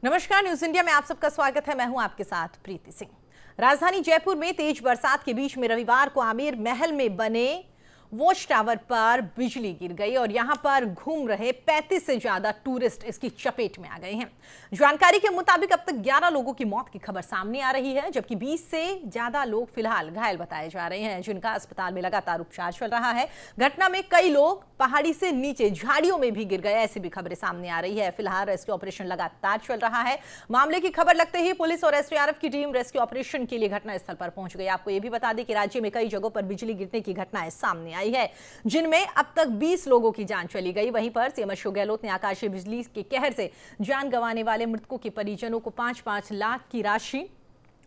नमस्कार, news India में आप सबका स्वागत है। मैं हूं आपके साथ प्रीति सिंह। राजधानी जयपुर में तेज बरसात के बीच में रविवार को आमेर महल में बने वॉच टावर पर बिजली गिर गई और यहां पर घूम रहे 35 से ज्यादा टूरिस्ट इसकी चपेट में आ गए हैं। जानकारी के मुताबिक अब तक 11 लोगों की मौत की खबर सामने आ रही है, जबकि 20 से ज्यादा लोग फिलहाल घायल बताए जा रहे हैं, जिनका अस्पताल में लगातार उपचार चल रहा है। घटना में कई लोग पहाड़ी से नीचे झाड़ियों में भी गिर गए, ऐसी भी खबरें सामने आ रही है। फिलहाल रेस्क्यू ऑपरेशन लगातार चल रहा है। मामले की खबर लगते ही पुलिस और एसडीआरएफ की टीम रेस्क्यू ऑपरेशन के लिए घटनास्थल पर पहुंच गई। आपको यह भी बता दें कि राज्य में कई जगहों पर बिजली गिरने की घटनाएं सामने आई है, जिनमें अब तक 20 लोगों की जान चली गई। वहीं पर सीएम अशोक गहलोत ने आकाशीय बिजली के कहर से जान गंवाने वाले मृतकों के परिजनों को 5-5 लाख की राशि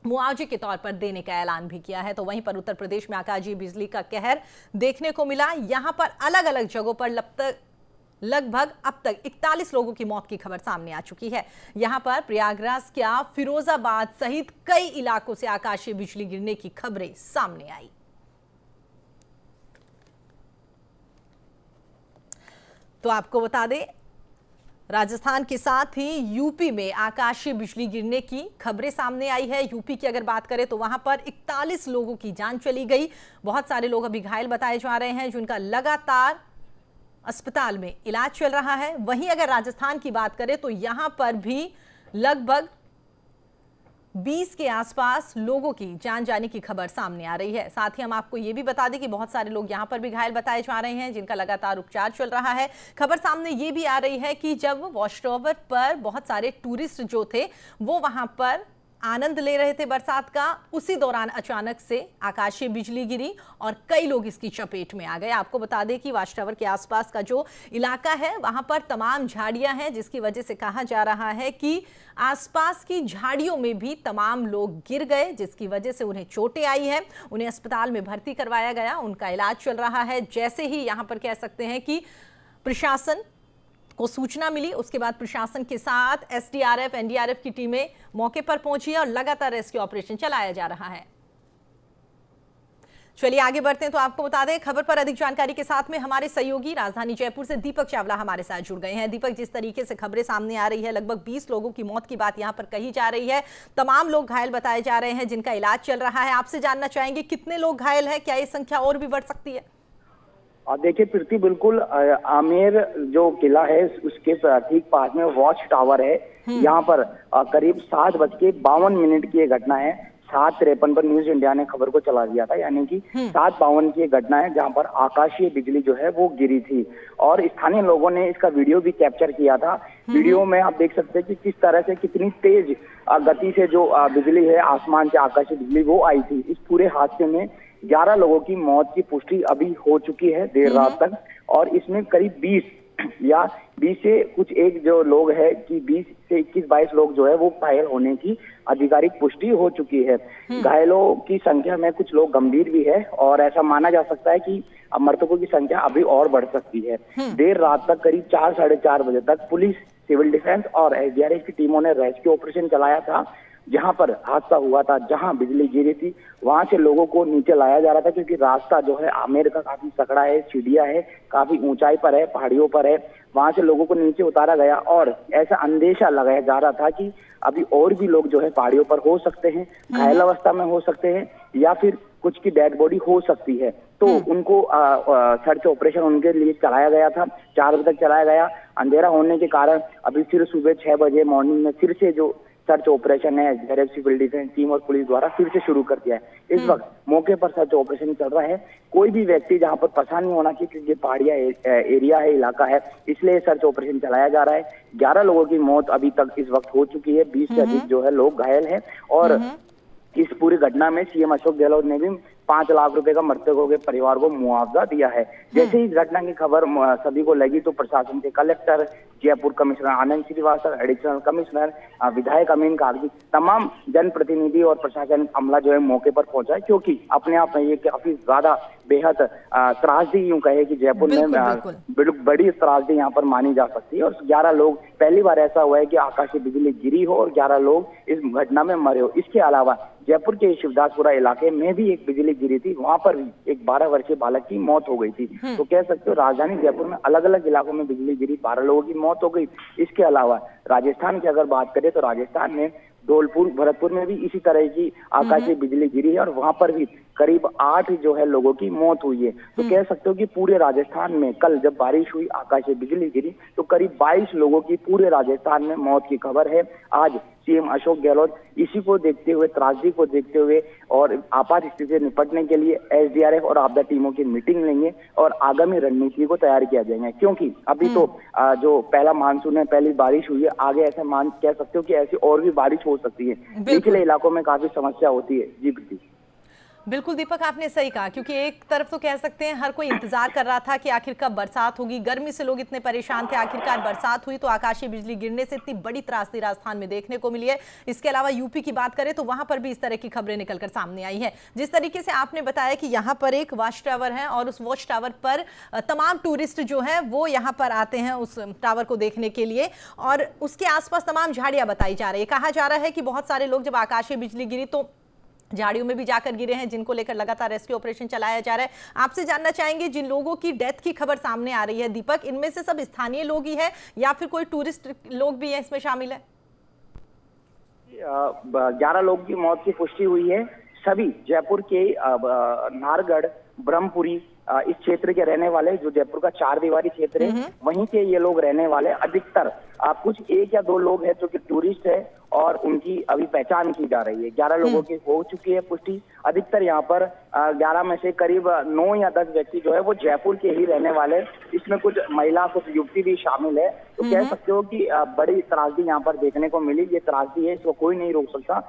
मुआवजे के तौर पर देने का ऐलान भी किया है। तो वहीं पर उत्तर प्रदेश में आकाशीय बिजली का कहर देखने को मिला। यहां पर अलग अलग जगहों पर लगभग अब तक 41 लोगों की मौत की खबर सामने आ चुकी है। यहां पर प्रयागराज के फिरोजाबाद सहित कई इलाकों से आकाशीय बिजली गिरने की खबरें सामने आई। तो आपको बता दें, राजस्थान के साथ ही यूपी में आकाशीय बिजली गिरने की खबरें सामने आई है। यूपी की अगर बात करें तो वहां पर 41 लोगों की जान चली गई। बहुत सारे लोग अभी घायल बताए जा रहे हैं, जिनका लगातार अस्पताल में इलाज चल रहा है। वहीं अगर राजस्थान की बात करें तो यहां पर भी लगभग 20 के आसपास लोगों की जान जाने की खबर सामने आ रही है। साथ ही हम आपको ये भी बता दें कि बहुत सारे लोग यहां पर भी घायल बताए जा रहे हैं, जिनका लगातार उपचार चल रहा है। खबर सामने ये भी आ रही है कि जब वॉच टावर पर बहुत सारे टूरिस्ट जो थे वो वहां पर आनंद ले रहे थे बरसात का, उसी दौरान अचानक से आकाशीय बिजली गिरी और कई लोग इसकी चपेट में आ गए। आपको बता दें कि वॉच टावर के आसपास का जो इलाका है वहां पर तमाम झाड़ियां हैं, जिसकी वजह से कहा जा रहा है कि आसपास की झाड़ियों में भी तमाम लोग गिर गए, जिसकी वजह से उन्हें चोटें आई है। उन्हें अस्पताल में भर्ती करवाया गया, उनका इलाज चल रहा है। जैसे ही यहां पर कह सकते हैं कि प्रशासन को सूचना मिली, उसके बाद प्रशासन के साथ एसडीआरएफ, एनडीआरएफ की टीमें मौके पर पहुंची और लगातार रेस्क्यू ऑपरेशन चलाया जा रहा है। चलिए आगे बढ़ते हैं। तो आपको बता दें, खबर पर अधिक जानकारी के साथ में हमारे सहयोगी राजधानी जयपुर से दीपक चावला हमारे साथ जुड़ गए हैं। दीपक, जिस तरीके से खबरें सामने आ रही है, लगभग 20 लोगों की मौत की बात यहां पर कही जा रही है, तमाम लोग घायल बताए जा रहे हैं, जिनका इलाज चल रहा है। आपसे जानना चाहेंगे कितने लोग घायल हैं, क्या ये संख्या और भी बढ़ सकती है? देखिए प्रीति, बिल्कुल आमेर जो किला है उसके ठीक पास में वॉच टावर है। यहाँ पर करीब 7:52 की ये घटना है। 7:53 पर न्यूज इंडिया ने खबर को चला दिया था, यानी कि 7:52 की घटना है जहाँ पर आकाशीय बिजली जो है वो गिरी थी और स्थानीय लोगों ने इसका वीडियो भी कैप्चर किया था। वीडियो में आप देख सकते हैं कि किस तरह से कितनी तेज गति से जो बिजली है, आसमान से आकाशीय बिजली वो आई थी। इस पूरे हादसे में 11 लोगों की मौत की पुष्टि अभी हो चुकी है देर रात तक, और इसमें करीब 20 से कुछ एक जो लोग है कि 20 से 21-22 लोग जो है वो घायल होने की आधिकारिक पुष्टि हो चुकी है। घायलों की संख्या में कुछ लोग गंभीर भी है और ऐसा माना जा सकता है कि अब मृतकों की संख्या अभी और बढ़ सकती है। देर रात तक करीब 4-4:30 बजे तक पुलिस, सिविल डिफेंस और एसडीआरएफ की टीमों ने रेस्क्यू ऑपरेशन चलाया था। जहां पर हादसा हुआ था, जहां बिजली गिरी थी, वहां से लोगों को नीचे लाया जा रहा था, क्योंकि रास्ता जो है आमेर का काफी सकड़ा है, सीढ़ियां है, काफी ऊंचाई पर है, पहाड़ियों पर है। वहां से लोगों को नीचे उतारा गया और ऐसा अंदेशा लगाया जा रहा था कि अभी और भी लोग जो है पहाड़ियों पर हो सकते हैं, घायल अवस्था में हो सकते हैं, या फिर कुछ की डेड बॉडी हो सकती है। तो उनको सर्च ऑपरेशन उनके लिए चलाया गया था। 4 बजे तक चलाया गया। अंधेरा होने के कारण अभी फिर सुबह 6 बजे मॉर्निंग में फिर से जो सर्च ऑपरेशन है एसडीआरएफ, सिविल डिफेंस टीम और पुलिस द्वारा फिर से शुरू कर दिया है। इस वक्त मौके पर सर्च ऑपरेशन चल रहा है। कोई भी व्यक्ति जहां पर फंसा नहीं होना चाहिए, क्योंकि पहाड़िया एरिया है, इलाका है, इसलिए सर्च ऑपरेशन चलाया जा रहा है। 11 लोगों की मौत अभी तक इस वक्त हो चुकी है, 20 से अधिक जो है लोग घायल हैं। और इस पूरी घटना में सीएम अशोक गहलोत ने भी 5 लाख रुपए का मृतकों के परिवार को मुआवजा दिया है। जैसे ही इस घटना की खबर सभी को लगी तो प्रशासन के कलेक्टर, जयपुर कमिश्नर आनंद श्रीवास्तव, एडिशनल कमिश्नर, विधायक अमीन कागजी, तमाम जनप्रतिनिधि और प्रशासन अमला जो है मौके पर पहुंचा है, क्योंकि अपने आप में ये काफी ज्यादा बेहद त्रासदी यूं कहे कि जयपुर में बड़ी त्रासदी यहाँ पर मानी जा सकती है। और 11 लोग, पहली बार ऐसा हुआ है कि आकाशीय बिजली गिरी हो और 11 लोग इस घटना में मरे हो। इसके अलावा जयपुर के शिवदासपुरा इलाके में भी एक बिजली गिरी थी, वहां पर भी एक 12 वर्षीय बालक की मौत हो गई थी। तो कह सकते हो राजधानी जयपुर में अलग अलग इलाकों में बिजली गिरी, 12 लोगों की मौत हो गई। इसके अलावा राजस्थान की अगर बात करें तो राजस्थान में धौलपुर भरतपुर में भी इसी तरह की आकाशीय बिजली गिरी है और वहां पर भी करीब 8 जो है लोगों की मौत हुई है। तो कह सकते हो कि पूरे राजस्थान में कल जब बारिश हुई, आकाशीय बिजली गिरी, तो करीब 22 लोगों की पूरे राजस्थान में मौत की खबर है। आज सीएम अशोक गहलोत इसी को देखते हुए, त्रासदी को देखते हुए और आपात स्थिति से निपटने के लिए एसडीआरएफ और आपदा टीमों की मीटिंग लेंगे और आगामी रणनीति को तैयार किया जाएगा। क्योंकि अभी तो जो पहला मानसून है, पहली बारिश हुई है, आगे ऐसे कह सकते हो कि ऐसी और भी बारिश हो सकती है। निचले इलाकों में काफी समस्या होती है। जी प्रीति। बिल्कुल दीपक, आपने सही कहा, क्योंकि एक तरफ तो कह सकते हैं हर कोई इंतजार कर रहा था कि आखिर कब बरसात होगी, गर्मी से लोग इतने परेशान थे, आखिरकार बरसात हुई तो आकाशीय बिजली गिरने से इतनी बड़ी त्रासदी राजस्थान में देखने को मिली है। इसके अलावा यूपी की बात करें तो वहां पर भी इस तरह की खबरें निकलकर सामने आई है। जिस तरीके से आपने बताया कि यहाँ पर एक वॉच टावर है और उस वॉच टावर पर तमाम टूरिस्ट जो है वो यहाँ पर आते हैं उस टावर को देखने के लिए, और उसके आसपास तमाम झाड़ियां बताई जा रही है। कहा जा रहा है कि बहुत सारे लोग जब आकाशीय बिजली गिरी तो झाड़ियों में भी जाकर गिरे हैं, जिनको लेकर लगातार रेस्क्यू ऑपरेशन चलाया जा रहा है। आपसे जानना चाहेंगे, जिन लोगों की डेथ की खबर सामने आ रही है दीपक, इनमें से सब स्थानीय लोग ही है या फिर कोई टूरिस्ट लोग भी है इसमें शामिल है? 11 लोगों की मौत की पुष्टि हुई है। सभी जयपुर के नाहरगढ़, ब्रह्मपुरी इस क्षेत्र के रहने वाले, जो जयपुर का 4 दीवारी क्षेत्र है वहीं के ये लोग रहने वाले। अधिकतर कुछ 1 या 2 लोग हैं जो कि टूरिस्ट है और उनकी अभी पहचान की जा रही है। 11 लोगों की हो चुकी है पुष्टि। अधिकतर यहाँ पर 11 में से करीब 9 या 10 व्यक्ति जो है वो जयपुर के ही रहने वाले, इसमें कुछ महिला, कुछ युवती भी शामिल है। तो कह सकते हो कि बड़ी त्रासदी यहाँ पर देखने को मिली। ये त्रासदी है, इसको कोई नहीं रोक सकता।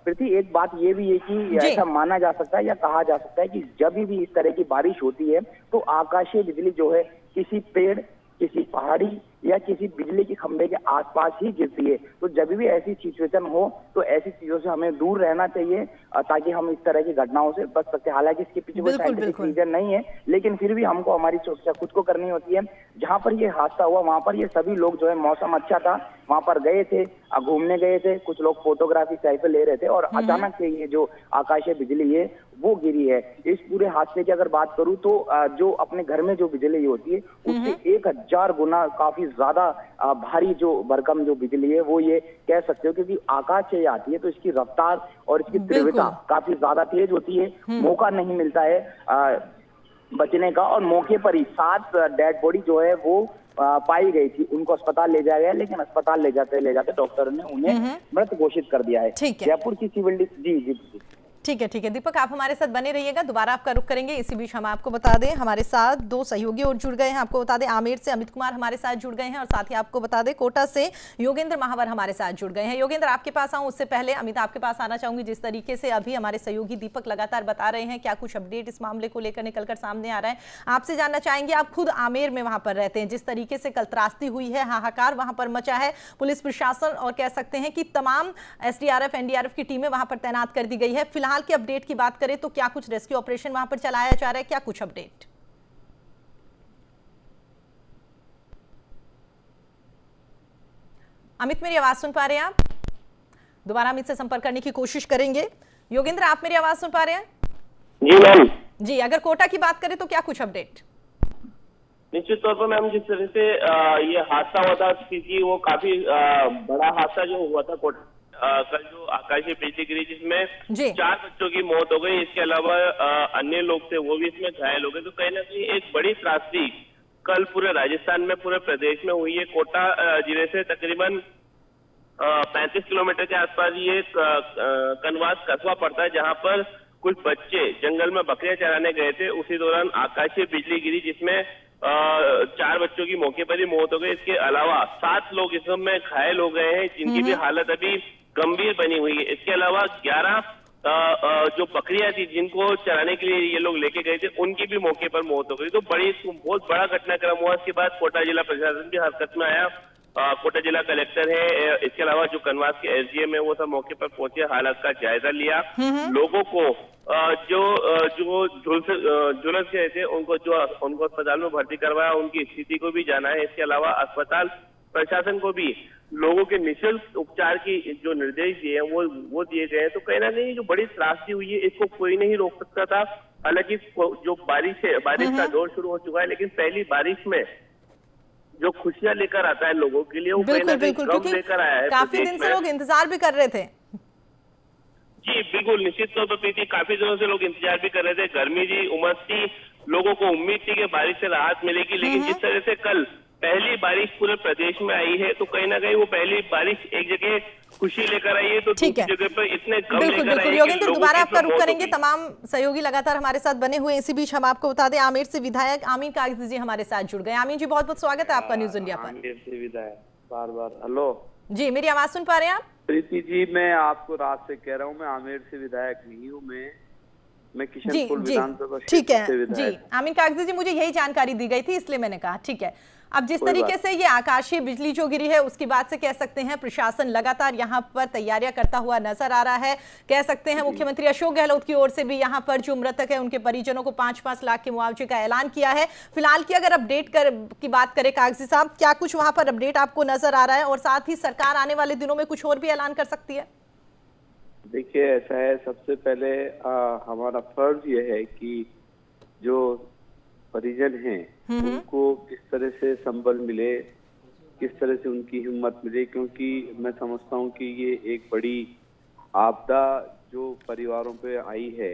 प्रीति, एक बात ये भी है कि ऐसा माना जा सकता है या कहा जा सकता है कि जब भी इस तरह की बारिश होती है तो आकाशीय बिजली जो है किसी पेड़, किसी पहाड़ी या किसी बिजली के खंभे के आसपास ही गिरती है। तो जब भी ऐसी सिचुएशन हो तो ऐसी चीजों से हमें दूर रहना चाहिए ताकि हम इस तरह की घटनाओं से बच सकते हैं। हालांकि इसके पीछे कोई साइंटिफिक रीजन नहीं है, लेकिन फिर भी हमको हमारी सुरक्षा खुद को करनी होती है। जहां पर ये हादसा हुआ वहां पर ये सभी लोग जो है, मौसम अच्छा था, वहां पर गए थे, घूमने गए थे, कुछ लोग फोटोग्राफी सेल्फी ले रहे थे और अचानक से ये जो आकाशीय बिजली है वो गिरी है। इस पूरे हादसे की अगर बात करूं तो जो अपने घर में जो बिजली होती है उससे 1000 गुना काफी ज्यादा भारी जो भरकम जो बिजली है वो ये कह सकते हो, क्योंकि आकाश से आती है तो इसकी रफ्तार और इसकी तीव्रता काफी ज्यादा तेज होती है। मौका नहीं मिलता है बचने का और मौके पर ही 7 डेड बॉडी जो है वो पाई गई थी। उनको अस्पताल ले जाया गया, लेकिन अस्पताल ले जाते डॉक्टर ने उन्हें मृत घोषित कर दिया है। जयपुर की सिविल जी ठीक है दीपक, आप हमारे साथ बने रहिएगा, दोबारा आपका रुख करेंगे। इसी बीच हम आपको बता दें हमारे साथ 2 सहयोगी और जुड़ गए हैं। आपको बता दें आमेर से अमित कुमार हमारे साथ जुड़ गए हैं और साथ ही आपको बता दें कोटा से योगेंद्र महावर हमारे साथ जुड़ गए हैं। योगेंद्र, आपके पास आऊं उससे पहले अमित आपके पास आना चाहूंगी। जिस तरीके से अभी हमारे सहयोगी दीपक लगातार बता रहे हैं, क्या कुछ अपडेट इस मामले को लेकर निकलकर सामने आ रहा है? आपसे जानना चाहेंगे, आप खुद आमेर में वहां पर रहते हैं, जिस तरीके से कल त्रासदी हुई है, हाहाकार वहां पर मचा है, पुलिस प्रशासन और कह सकते हैं कि तमाम एसडीआरएफ एनडीआरएफ की टीमें वहां पर तैनात कर दी गई है। फिलहाल की अपडेट की बात करें तो क्या कुछ रेस्क्यू ऑपरेशन वहां पर चलाया जा रहा है, क्या कुछ अपडेट? अमित, मेरी आवाज सुन पा रहे हैं आप? दोबारा अमित से संपर्क करने की कोशिश करेंगे। योगेंद्र, आप मेरी आवाज सुन पा रहे हैं? जी मैम। जी, अगर कोटा की बात करें तो क्या कुछ अपडेट? निश्चित तौर पर मैम, जिस तरह से ये हादसा हुआ था क्योंकि वो काफी बड़ा हादसा जो हुआ था कोटा कल जो आकाशीय बिजली गिरी जिसमें 4 बच्चों की मौत हो गई, इसके अलावा अन्य लोग थे वो भी इसमें घायल हो गए। तो कहीं ना कहीं एक बड़ी त्रासदी कल पूरे राजस्थान में, पूरे प्रदेश में हुई है। कोटा जिले से तकरीबन 35 किलोमीटर के आसपास ये कनवास कस्बा पड़ता है, जहां पर कुछ बच्चे जंगल में बकरियां चराने गए थे। उसी दौरान आकाशीय बिजली गिरी जिसमें 4 बच्चों की मौके पर ही मौत हो गई। इसके अलावा 7 लोग इसमें घायल हो गए हैं, जिनकी भी हालत अभी गंभीर बनी हुई है। इसके अलावा 11 जो बकरियां थी जिनको चराने के लिए ये लोग लेके गए थे, उनकी भी मौके पर मौत हो गई। तो बहुत बड़ा घटनाक्रम हुआ। इसके बाद कोटा जिला प्रशासन भी हरकत में आया। कोटा जिला कलेक्टर है, इसके अलावा जो कनवास के एसडीएम है वो सब मौके पर पहुंचे, हालत का जायजा लिया। लोगों को जो झुलस गए थे उनको अस्पताल में भर्ती करवाया, उनकी स्थिति को भी जाना है। इसके अलावा अस्पताल प्रशासन को भी लोगों के निःशुल्क उपचार की जो निर्देश दिए हैं वो दिए गए हैं। तो कहीं ना कहीं जो बड़ी त्रासदी हुई है इसको कोई नहीं रोक सकता था। हालांकि जो बारिश है, बारिश का दौर शुरू हो चुका है, लेकिन पहली बारिश में जो खुशियां लेकर आता है लोगों के लिए वो कहीं ना कहीं गम लेकर आया है। काफी दिन से लोग इंतजार भी कर रहे थे। जी बिल्कुल, निश्चित तौर पर प्रीति, काफी दिनों से लोग इंतजार भी कर रहे थे। गर्मी थी, उमस थी, लोगों को उम्मीद थी कि बारिश से राहत मिलेगी, लेकिन जिस तरह से कल पहली बारिश पूरे प्रदेश में आई है तो कहीं ना कहीं वो पहली बारिश एक जगह खुशी लेकर आई है, तो दूसरी जगह पर इतने गम लेकर आई है। योगेंद्र, दोबारा आपका रुख करेंगे। तमाम सहयोगी लगातार हमारे साथ बने हुए। इसी बीच हम आपको बता दें, आमेर से विधायक आमीन कागजी जी हमारे साथ जुड़ गए। आमीन जी, बहुत बहुत स्वागत है आपका न्यूज इंडिया पर। आमेर से विधायक बार हेलो जी, मेरी आवाज सुन पा रहे हैं आप? प्रीति जी, मैं आपको रात से कह रहा हूँ, मैं आमेर से विधायक नहीं हूँ, मैं किशनपुर विधानसभा क्षेत्र से विधायक। जी आमीन कागजी जी, मुझे यही जानकारी दी गई थी, इसलिए मैंने कहा ठीक है। अब जिस तरीके से ये आकाशीय बिजली जो गिरी है उसकी बात से कह सकते हैं प्रशासन लगातार यहाँ पर तैयारियां करता हुआ नजर आ रहा है। कह सकते हैं मुख्यमंत्री अशोक गहलोत की ओर से भी यहाँ पर जो मृतक है उनके परिजनों को 5-5 लाख के मुआवजे का ऐलान किया है। फिलहाल की अगर अपडेट की बात करें कागजी साहब, क्या कुछ वहां पर अपडेट आपको नजर आ रहा है, और साथ ही सरकार आने वाले दिनों में कुछ और भी ऐलान कर सकती है? देखिए, ऐसा है, सबसे पहले हमारा फर्ज ये है कि जो परिजन हैं उनको किस तरह से संबल मिले, किस तरह से उनकी हिम्मत मिले, क्योंकि मैं समझता हूँ कि ये एक बड़ी आपदा जो परिवारों पे आई है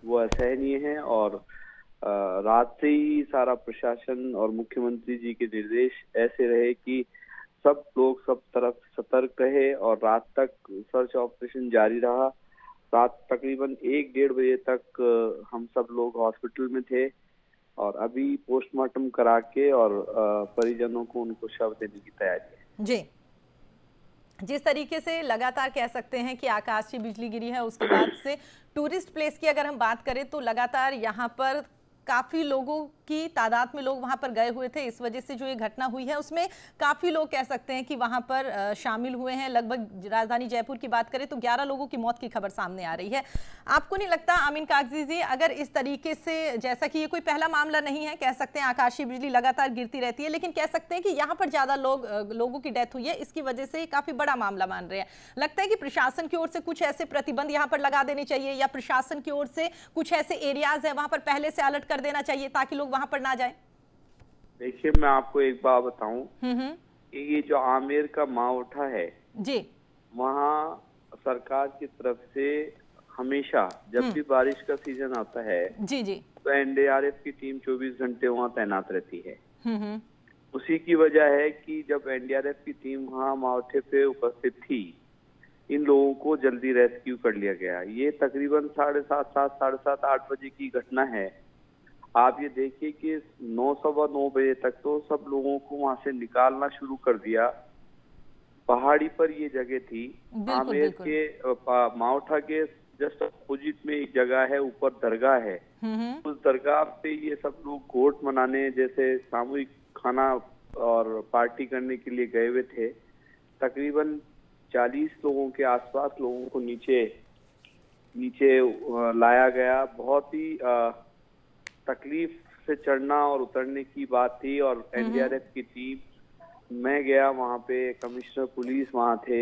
वो असहनीय है। और रात से ही सारा प्रशासन और मुख्यमंत्री जी के निर्देश ऐसे रहे कि सब लोग सब तरफ सतर्क रहे, और रात तक सर्च ऑपरेशन जारी रहा। रात तकरीबन 1-1:30 बजे तक हम सब लोग हॉस्पिटल में थे, और अभी पोस्टमार्टम करा के और परिजनों को उनको शव देने की तैयारी है। जी, जिस तरीके से लगातार कह सकते हैं कि आकाशीय बिजली गिरी है, उसके बाद से टूरिस्ट प्लेस की अगर हम बात करें तो लगातार यहाँ पर काफी लोगों की तादाद में लोग वहां पर गए हुए थे। इस वजह से जो ये घटना हुई है उसमें काफी लोग कह सकते हैं कि वहां पर शामिल हुए हैं। लगभग राजधानी जयपुर की बात करें तो 11 लोगों की मौत की खबर सामने आ रही है। आपको नहीं लगता आमीन कागजी जी, अगर इस तरीके से, जैसा कि ये कोई पहला मामला नहीं है, कह सकते हैं आकाशीय बिजली लगातार गिरती रहती है, लेकिन कह सकते हैं कि यहाँ पर ज्यादा लोगों की डेथ हुई है, इसकी वजह से काफी बड़ा मामला मान रहे हैं। लगता है कि प्रशासन की ओर से कुछ ऐसे प्रतिबंध यहाँ पर लगा देने चाहिए, या प्रशासन की ओर से कुछ ऐसे एरियाज है वहां पर पहले से अलर्ट कर देना चाहिए ताकि लोग वहां पर ना जाएं? देखिए, मैं आपको एक बात बताऊं कि ये जो आमेर का मावठा है जी, वहाँ सरकार की तरफ से हमेशा जब भी बारिश का सीजन आता है जी जी, तो एनडीआरएफ की टीम 24 घंटे वहाँ तैनात रहती है। उसी की वजह है कि जब एनडीआरएफ की टीम वहाँ मावठे पे उपस्थित थी, इन लोगों को जल्दी रेस्क्यू कर लिया गया। ये तकरीबन 7:30, 8 बजे की घटना है। आप ये देखिए कि 9-9:15 बजे तक तो सब लोगों को वहां से निकालना शुरू कर दिया। पहाड़ी पर ये जगह थी, आमेर के मावठा के जस्ट अपोजिट में एक जगह है, ऊपर दरगाह है। उस दरगाह पे ये सब लोग घोट मनाने जैसे सामूहिक खाना और पार्टी करने के लिए गए हुए थे। तकरीबन 40 लोगों के आसपास लोगों को नीचे लाया गया। बहुत ही तकलीफ से चढ़ना और उतरने की बात थी, और एनडीआरएफ की टीम, मैं गया वहाँ पे, कमिश्नर पुलिस वहाँ थे,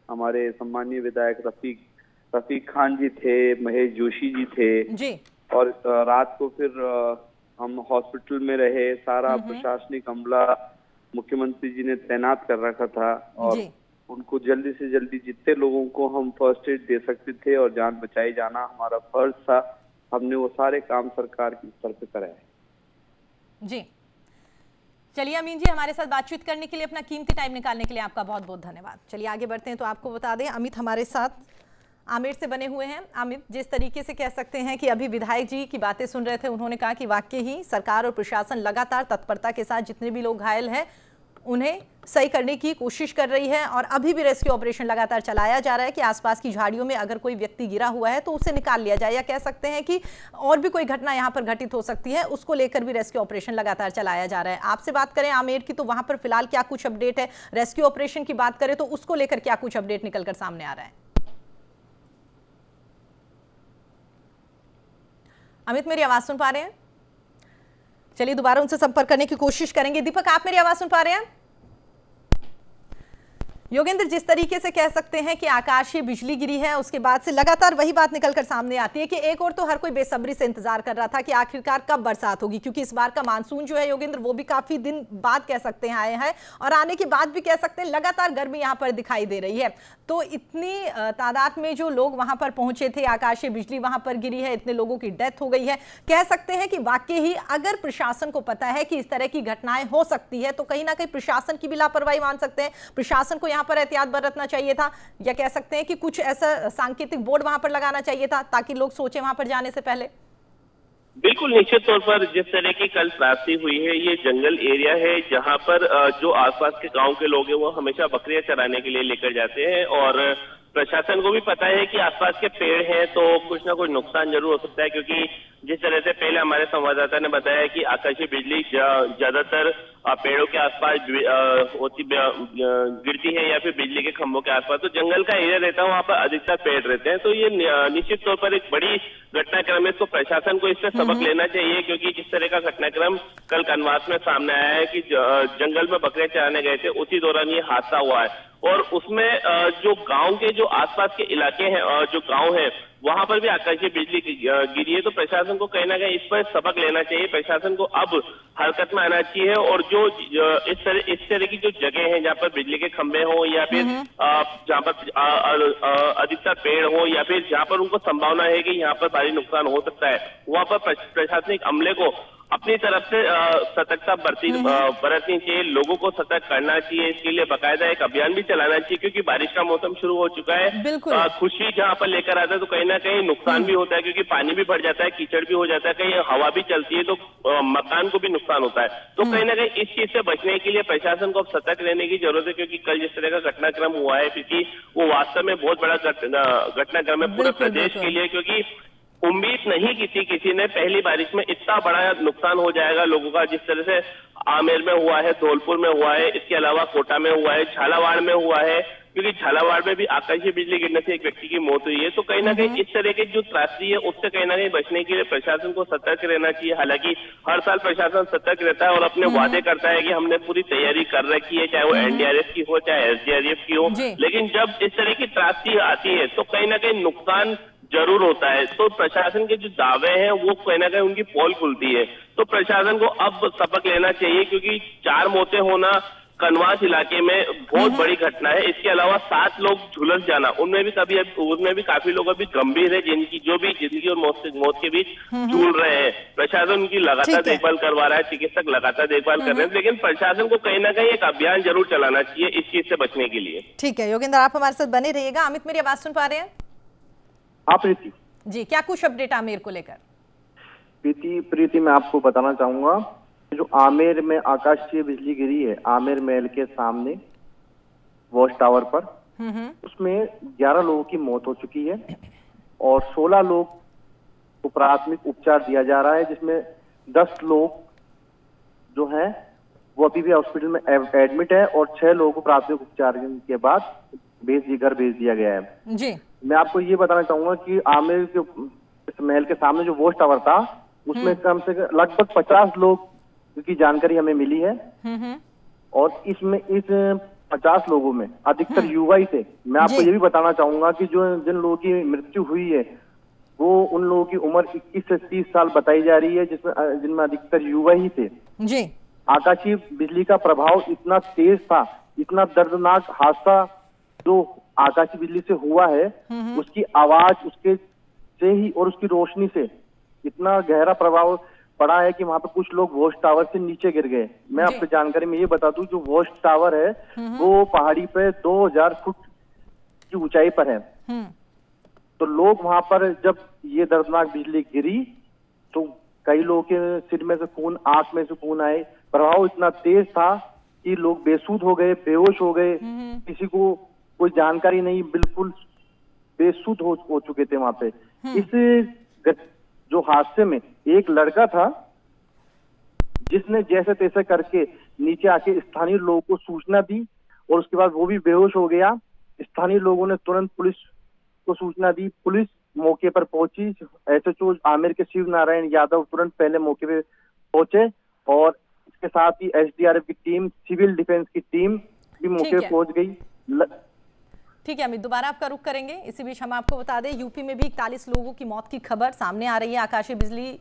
हमारे सम्मानीय विधायक रफीक खान जी थे, महेश जोशी जी थे जी। और रात को फिर हम हॉस्पिटल में रहे। सारा प्रशासनिक अमला मुख्यमंत्री जी ने तैनात कर रखा था, और उनको जल्दी से जल्दी जितने लोगों को हम फर्स्ट एड दे सकते थे और जान बचाई जाना हमारा फर्ज था, हमने वो सारे काम सरकार की स्तर पे कराए। जी, चलिए अमीन जी, हमारे साथ बातचीत करने के लिए, अपना कीमती टाइम निकालने के लिए आपका बहुत बहुत धन्यवाद। चलिए आगे बढ़ते हैं। तो आपको बता दें, अमित हमारे साथ आमेर से बने हुए हैं। अमित, जिस तरीके से कह सकते हैं कि अभी विधायक जी की बातें सुन रहे थे, उन्होंने कहा कि वाकई ही सरकार और प्रशासन लगातार तत्परता के साथ जितने भी लोग घायल हैं उन्हें सही करने की कोशिश कर रही है, और अभी भी रेस्क्यू ऑपरेशन लगातार चलाया जा रहा है कि आसपास की झाड़ियों में अगर कोई व्यक्ति गिरा हुआ है तो उसे निकाल लिया जाए, या कह सकते हैं कि और भी कोई घटना यहां पर घटित हो सकती है, उसको लेकर भी रेस्क्यू ऑपरेशन लगातार चलाया जा रहा है। आपसे बात करें आमेर की, तो वहां पर फिलहाल क्या कुछ अपडेट है? रेस्क्यू ऑपरेशन की बात करें तो उसको लेकर क्या कुछ अपडेट निकलकर सामने आ रहा है? अमित, मेरी आवाज सुन पा रहे हैं? चलिए दोबारा उनसे संपर्क करने की कोशिश करेंगे। दीपक, आप मेरी आवाज सुन पा रहे हैं? योगेंद्र, जिस तरीके से कह सकते हैं कि आकाशीय बिजली गिरी है, उसके बाद से लगातार वही बात निकलकर सामने आती है कि एक और तो हर कोई बेसब्री से इंतजार कर रहा था कि आखिरकार कब बरसात होगी, क्योंकि इस बार का मानसून जो है योगेंद्र वो भी काफी दिन बाद कह सकते हैं आए हैं, और आने के बाद भी कह सकते हैं लगातार गर्मी यहाँ पर दिखाई दे रही है। तो इतनी तादाद में जो लोग वहां पर पहुंचे थे, आकाशीय बिजली वहां पर गिरी है, इतने लोगों की डेथ हो गई है, कह सकते हैं कि वाकई ही अगर प्रशासन को पता है कि इस तरह की घटनाएं हो सकती है तो कहीं ना कहीं प्रशासन की भी लापरवाही मान सकते हैं। प्रशासन को यहाँ पर एहतियात बरतना चाहिए था, या कह सकते हैं कि कुछ ऐसा सांकेतिक बोर्ड वहां पर लगाना चाहिए था ताकि लोग सोचे वहां पर जाने से पहले। बिल्कुल, निश्चित तौर पर जिस तरह की कल प्राप्ति हुई है, ये जंगल एरिया है जहां पर जो आसपास के गांव के लोग हैं वो हमेशा बकरियां चराने के लिए लेकर जाते हैं, और प्रशासन को भी पता है कि आसपास के पेड़ हैं तो कुछ ना कुछ नुकसान जरूर हो सकता है, क्योंकि जिस तरह से पहले हमारे संवाददाता ने बताया कि आकाशीय बिजली ज्यादातर पेड़ों के आसपास गिरती है या फिर बिजली के खंभों के आसपास, तो जंगल का एरिया रहता है, वहां पर अधिकतर पेड़ रहते हैं। तो ये निश्चित तौर पर एक बड़ी घटनाक्रम है, इसको प्रशासन को इससे सबक लेना चाहिए, क्योंकि जिस तरह का घटनाक्रम कल कनवास में सामने आया है कि जंगल में बकरियां चराने गए थे, उसी दौरान ये हादसा हुआ है, और उसमें जो गांव के जो आसपास के इलाके हैं और जो गांव है वहां पर भी आकाशीय बिजली गिरी है। तो प्रशासन को कहीं ना कहीं इस पर सबक लेना चाहिए, प्रशासन को अब हरकत में आना चाहिए, और जो इस तरह की जो जगह है जहाँ पर बिजली के खंभे हो या फिर जहाँ पर अधिकतर पेड़ हो या फिर जहाँ पर उनको संभावना है कि यहाँ पर भारी नुकसान हो सकता है, वहां पर प्रशासनिक अमले को अपनी तरफ से सतर्कता बरतनी चाहिए, लोगों को सतर्क करना चाहिए। इसके लिए बाकायदा एक अभियान भी चलाना चाहिए, क्योंकि बारिश का मौसम शुरू हो चुका है। खुशी जहाँ पर लेकर आता है तो कहीं ना कहीं नुकसान भी होता है, क्योंकि पानी भी भर जाता है, कीचड़ भी हो जाता है, कहीं हवा भी चलती है तो मकान को भी नुकसान होता है। तो कहीं ना कहीं इस चीज से बचने के लिए प्रशासन को अब सतर्क रहने की जरूरत है, क्योंकि कल जिस तरह का घटनाक्रम हुआ है, क्योंकि वो वास्तव में बहुत बड़ा घटनाक्रम है पूरे प्रदेश के लिए, क्योंकि उम्मीद नहीं की थी किसी ने पहली बारिश में इतना बड़ा नुकसान हो जाएगा लोगों का, जिस तरह से आमेर में हुआ है, धौलपुर में हुआ है, इसके अलावा कोटा में हुआ है, झालावाड़ में हुआ है, क्योंकि झालावाड़ में भी आकाशीय बिजली गिरने से एक व्यक्ति की मौत हुई है। तो कहीं ना कहीं इस तरह की जो त्रासदी है उससे कहीं ना कहीं बचने के लिए प्रशासन को सतर्क रहना चाहिए। हालांकि हर साल प्रशासन सतर्क रहता है और अपने वादे करता है कि हमने पूरी तैयारी कर रखी है, चाहे वो एनडीआरएफ की हो चाहे एसडीआरएफ की हो, लेकिन जब इस तरह की त्रासदी आती है तो कहीं ना कहीं नुकसान जरूर होता है। तो प्रशासन के जो दावे हैं वो कहीं ना कहीं उनकी पोल खुलती है। तो प्रशासन को अब सबक लेना चाहिए, क्योंकि 4 मौतें होना कनवास इलाके में बहुत बड़ी घटना है। इसके अलावा 7 लोग झुलस जाना, उनमें भी काफी लोग अभी गंभीर है, जिनकी जो भी जिंदगी और मौत के बीच झूल रहे हैं। प्रशासन उनकी लगातार देखभाल करवा रहा है, चिकित्सक लगातार देखभाल कर रहे हैं, लेकिन प्रशासन को कहीं ना कहीं एक अभियान जरूर चलाना चाहिए इस चीज से बचने के लिए। ठीक है योगेंद्र, आप हमारे साथ बने रहिएगा। अमित, मेरी आवाज सुन पा रहे हैं? हाँ प्रीति जी, क्या कुछ अपडेट आमेर को लेकर? प्रीति मैं आपको बताना चाहूंगा, जो आमेर में आकाशीय बिजली गिरी है आमेर महल के सामने वॉच टावर पर, उसमें 11 लोगों की मौत हो चुकी है और 16 लोग को प्राथमिक उपचार दिया जा रहा है, जिसमें 10 लोग जो हैं वो अभी भी हॉस्पिटल में एडमिट है और 6 लोगों को प्राथमिक उपचार के बाद घर भेज दिया गया है। जी, मैं आपको ये बताना चाहूंगा कि आमेर के महल के सामने जो वॉच टावर था उसमें कम से कम लगभग 50 लोग की जानकारी हमें मिली है, और इसमें इस 50 लोगों में अधिकतर युवा ही थे। मैं आपको ये भी बताना चाहूंगा कि जिन लोगों की मृत्यु हुई है वो उन लोगों की उम्र 21 से 30 साल बताई जा रही है, जिनमें अधिकतर युवा ही थे। जी, आकाशीय बिजली का प्रभाव इतना तेज था, इतना दर्दनाक हादसा जो आकाशीय बिजली से हुआ है, उसकी आवाज उसके से ही और उसकी रोशनी से इतना गहरा प्रभाव पड़ा है कि वहां पे कुछ लोग वॉच टावर से नीचे गिर गए। मैं आपको जानकारी में ये बता दूं, जो वॉच टावर है वो पहाड़ी पे 2000 फुट की ऊंचाई पर है। तो लोग वहां पर जब ये दर्दनाक बिजली गिरी तो कई लोगों के सिर में से खून, आंख में से खून आए। प्रभाव इतना तेज था कि लोग बेसुध हो गए, बेहोश हो गए, किसी को कोई जानकारी नहीं, बिल्कुल बेसुध हो चुके थे वहां पे। इस जो हादसे में एक लड़का था जिसने जैसे तैसे करके नीचे आके स्थानीय लोगों को सूचना दी और उसके बाद वो भी बेहोश हो गया। स्थानीय लोगों ने तुरंत पुलिस को सूचना दी, पुलिस मौके पर पहुंची। एसएचओ आमेर के शिव नारायण यादव तुरंत पहले मौके पे पहुंचे और इसके साथ ही एसडीआरएफ की टीम, सिविल डिफेंस की टीम भी मौके पे पहुंच गई। ठीक है अमित, दोबारा आपका रुख करेंगे। इसी बीच हम आपको बता दें यूपी में भी 41 लोगों की मौत की खबर सामने आ रही है आकाशीय बिजली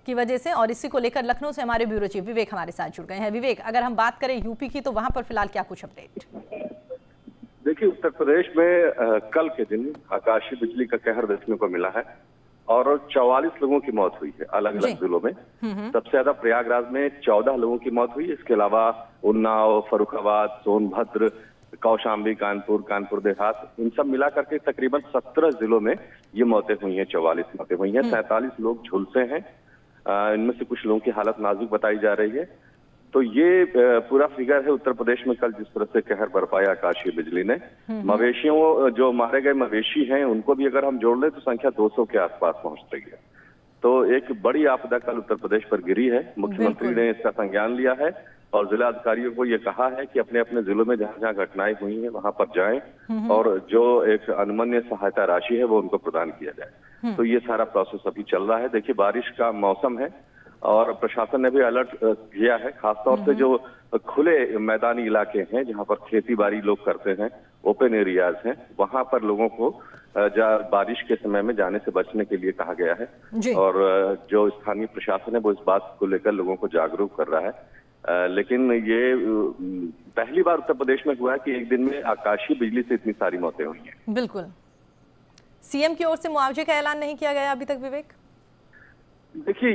की वजह से, और इसी को लेकर लखनऊ से हमारे ब्यूरो चीफ विवेक हमारे साथ जुड़ गए हैं। विवेक, अगर हम बात करें यूपी की तो वहां पर फिलहाल क्या कुछ अपडेट? देखिए, उत्तर प्रदेश में कल के दिन आकाशीय बिजली का कहर देखने को मिला है और 44 लोगों की मौत हुई है अलग अलग जिलों में। सबसे ज्यादा प्रयागराज में 14 लोगों की मौत हुई। इसके अलावा उन्नाव, फर्रुखाबाद, सोनभद्र, कौशाम्बी, कानपुर देहात, इन सब मिलाकर के तकरीबन 17 जिलों में ये मौतें हुई हैं। 44 मौतें हुई हैं। 47 लोग झुलसे हैं। इनमें से कुछ लोगों की हालत नाजुक बताई जा रही है। तो ये पूरा फिगर है उत्तर प्रदेश में कल जिस तरह से कहर बरपाया आकाशीय बिजली ने। मवेशियों, जो मारे गए मवेशी हैं, उनको भी अगर हम जोड़ लें तो संख्या 200 के आसपास पहुंच रही है। तो एक बड़ी आपदा कल उत्तर प्रदेश पर गिरी है। मुख्यमंत्री ने इसका संज्ञान लिया है और जिला अधिकारियों को ये कहा है कि अपने अपने जिलों में जहां जहां घटनाएं हुई हैं वहां पर जाएं और जो एक अनुमन्य सहायता राशि है वो उनको प्रदान किया जाए। तो ये सारा प्रोसेस अभी चल रहा है। देखिए, बारिश का मौसम है और प्रशासन ने भी अलर्ट किया है। खासतौर से जो खुले मैदानी इलाके हैं जहां पर खेती बाड़ी लोग करते हैं, ओपन एरियाज हैं, वहां पर लोगों को बारिश के समय में जाने से बचने के लिए कहा गया है। और जो स्थानीय प्रशासन है वो इस बात को लेकर लोगों को जागरूक कर रहा है। लेकिन ये पहली बार उत्तर प्रदेश में हुआ है कि एक दिन में आकाशीय बिजली से इतनी सारी मौतें हुई हैं। बिल्कुल। सीएम की ओर से मुआवजे का ऐलान नहीं किया गया अभी तक विवेक? देखिए,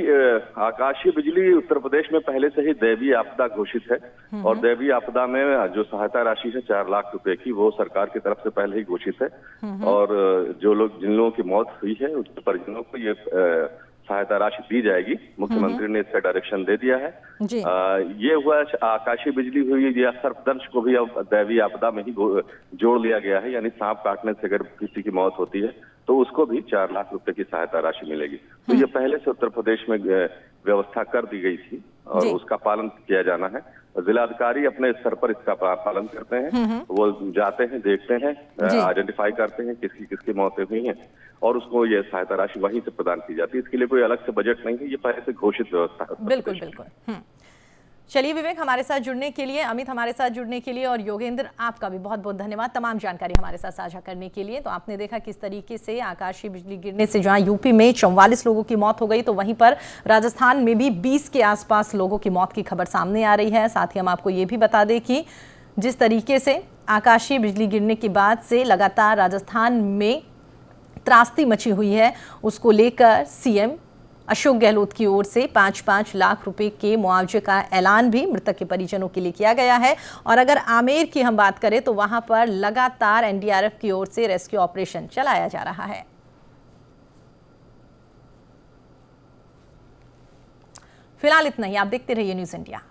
आकाशीय बिजली उत्तर प्रदेश में पहले से ही दैवीय आपदा घोषित है और दैवीय आपदा में जो सहायता राशि है 4 लाख रुपए की, वो सरकार की तरफ से पहले ही घोषित है। और जो लोग, जिन लोगों की मौत हुई है, उसके परिजनों को ये सहायता राशि दी जाएगी। मुख्यमंत्री ने इसका डायरेक्शन दे दिया है। ये हुआ आकाशीय बिजली हुई या सर्पदंश को भी अब दैवीय आपदा में ही जोड़ लिया गया है। यानी सांप काटने से अगर किसी की मौत होती है तो उसको भी 4 लाख रुपए की सहायता राशि मिलेगी। तो ये पहले से उत्तर प्रदेश में व्यवस्था कर दी गई थी और उसका पालन किया जाना है। जिलाधिकारी अपने स्तर पर इसका पालन करते हैं। वो जाते हैं, देखते हैं, आइडेंटिफाई करते हैं किसकी किसकी मौतें हुई हैं और उसको ये सहायता राशि वहीं से प्रदान की जाती है। इसके लिए कोई अलग से बजट नहीं है, ये पहले से घोषित व्यवस्था है। बिल्कुल बिल्कुल। चलिए विवेक, हमारे साथ जुड़ने के लिए, अमित हमारे साथ जुड़ने के लिए, और योगेंद्र आपका भी बहुत बहुत धन्यवाद तमाम जानकारी हमारे साथ साझा करने के लिए। तो आपने देखा किस तरीके से आकाशीय बिजली गिरने से जहां यूपी में 44 लोगों की मौत हो गई, तो वहीं पर राजस्थान में भी 20 के आसपास लोगों की मौत की खबर सामने आ रही है। साथ ही हम आपको ये भी बता दें कि जिस तरीके से आकाशीय बिजली गिरने के बाद से लगातार राजस्थान में त्रासदी मची हुई है, उसको लेकर सीएम अशोक गहलोत की ओर से 5-5 लाख रुपए के मुआवजे का ऐलान भी मृतक के परिजनों के लिए किया गया है। और अगर आमेर की हम बात करें तो वहां पर लगातार एनडीआरएफ की ओर से रेस्क्यू ऑपरेशन चलाया जा रहा है। फिलहाल इतना ही। आप देखते रहिए न्यूज़ इंडिया।